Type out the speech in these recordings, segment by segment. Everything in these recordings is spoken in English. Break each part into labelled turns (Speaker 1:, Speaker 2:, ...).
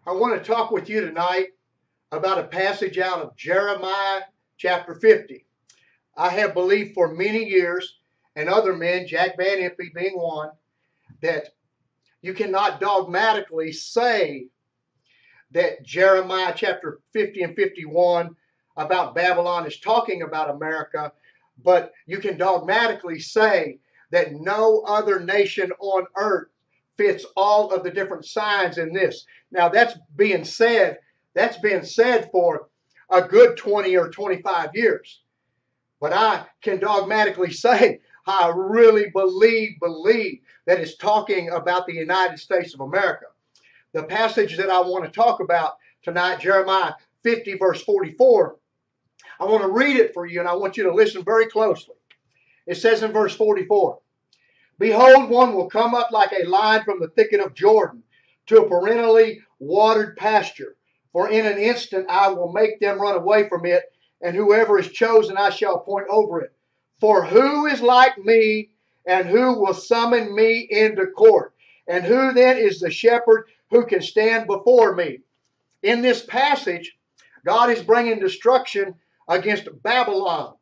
Speaker 1: I want to talk with you tonight about a passage out of Jeremiah chapter 50. I have believed for many years, and other men, Jack Van Impe being one, that you cannot dogmatically say that Jeremiah chapter 50 and 51 about Babylon is talking about America, but you can dogmatically say that no other nation on earth fits all of the different signs in this. Now that's been said for a good 20 or 25 years. But I can dogmatically say I really believe that it's talking about the United States of America. The passage that I want to talk about tonight, Jeremiah 50 verse 44, I want to read it for you and I want you to listen very closely. It says in verse 44, "Behold, one will come up like a lion from the thicket of Jordan to a perennially watered pasture. For in an instant I will make them run away from it, and whoever is chosen I shall appoint over it. For who is like me, and who will summon me into court? And who then is the shepherd who can stand before me?" In this passage, God is bringing destruction against Babylon.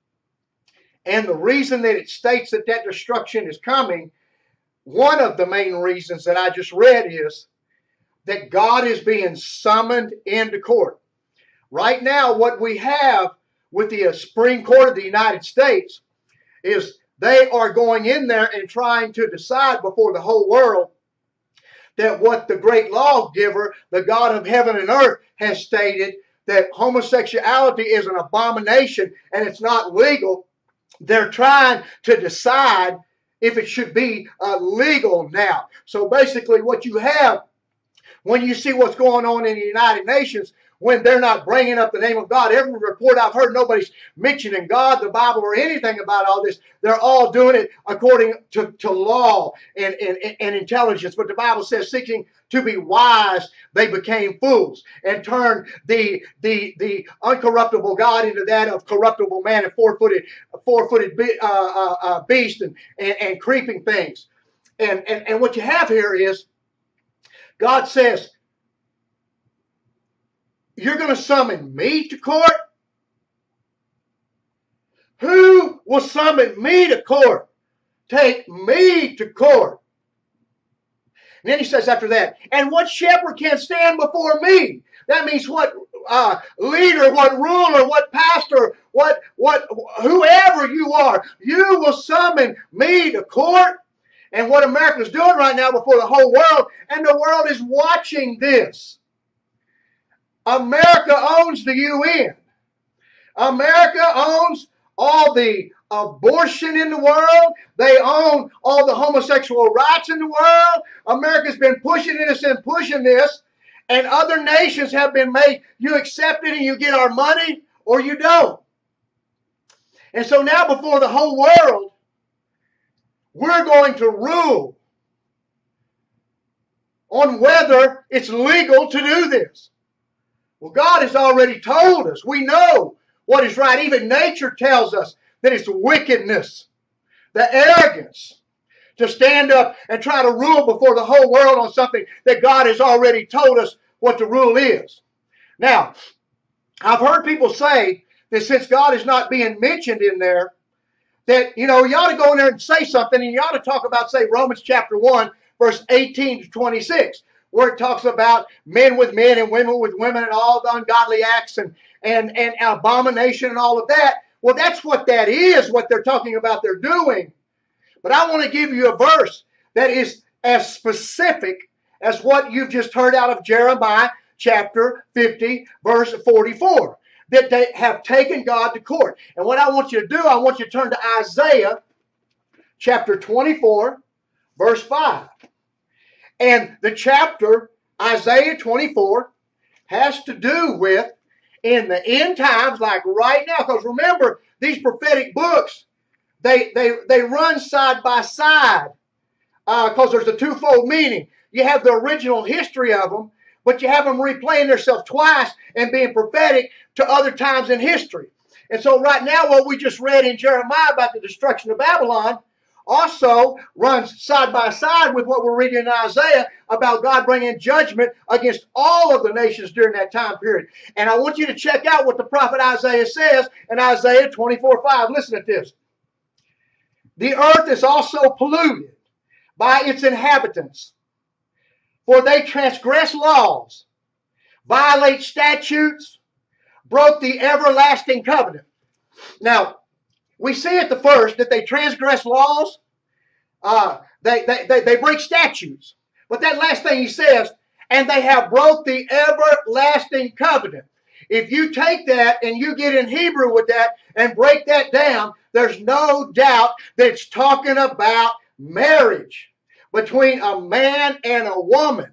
Speaker 1: And the reason that it states that that destruction is coming, one of the main reasons that I just read is that God is being summoned into court. Right now, what we have with the Supreme Court of the United States is they are going in there and trying to decide before the whole world that what the great lawgiver, the God of heaven and earth, has stated, that homosexuality is an abomination and it's not legal. They're trying to decide if it should be legal now. So basically what you have when you see what's going on in the United Nations, when they're not bringing up the name of God, every report I've heard, nobody's mentioning God, the Bible, or anything about all this. They're all doing it according to law and intelligence. But the Bible says, seeking to be wise, they became fools and turned the uncorruptible God into that of corruptible man and four-footed beast and creeping things. And what you have here is God says, you're going to summon me to court? Who will summon me to court? Take me to court. And then he says after that, and what shepherd can stand before me? That means what leader, what ruler, what pastor, what whoever you are, you will summon me to court. And what America's doing right now before the whole world, and the world is watching this. America owns the UN. America owns all the abortion in the world. They own all the homosexual rights in the world. America's been pushing this and pushing this, and other nations have been made, you accept it and you get our money, or you don't. And so now before the whole world, we're going to rule on whether it's legal to do this. Well, God has already told us. We know what is right. Even nature tells us that it's wickedness, the arrogance to stand up and try to rule before the whole world on something that God has already told us what the rule is. Now, I've heard people say that since God is not being mentioned in there, that, you ought to go in there and say something, and you ought to talk about, say, Romans chapter 1, verse 18 to 26, where it talks about men with men and women with women and all the ungodly acts and abomination and all of that. Well, that's what that is, what they're talking about they're doing. But I want to give you a verse that is as specific as what you've just heard out of Jeremiah chapter 50, verse 44. That they have taken God to court. And what I want you to do, I want you to turn to Isaiah chapter 24, verse 5. And the chapter, Isaiah 24, has to do with in the end times, like right now. Because remember, these prophetic books, they run side by side because there's a twofold meaning. You have the original history of them, but you have them replaying themselves twice and being prophetic to other times in history. And so right now, what we just read in Jeremiah about the destruction of Babylon also runs side by side with what we're reading in Isaiah about God bringing judgment against all of the nations during that time period. And I want you to check out what the prophet Isaiah says in Isaiah 24:5. Listen to this. The earth is also polluted by its inhabitants, for they transgress laws, violate statutes, broke the everlasting covenant. Now, we see at the first that they transgress laws, they break statutes. But that last thing he says, and they have broke the everlasting covenant. If you take that and you get in Hebrew with that and break that down, there's no doubt that it's talking about marriage between a man and a woman.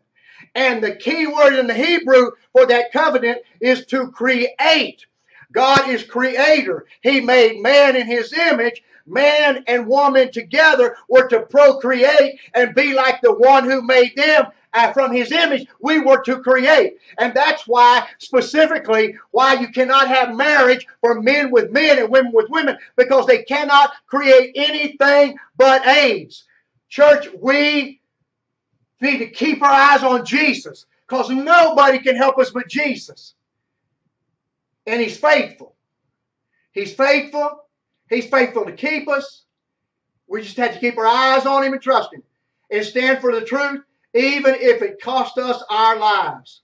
Speaker 1: And the key word in the Hebrew for that covenant is to create. God is creator. He made man in his image. Man and woman together were to procreate and be like the one who made them. From his image, we were to create. And that's why, specifically, why you cannot have marriage for men with men and women with women, because they cannot create anything but AIDS. Church, we need to keep our eyes on Jesus, because nobody can help us but Jesus. And he's faithful. He's faithful. He's faithful to keep us. We just have to keep our eyes on him and trust him and stand for the truth, even if it costs us our lives.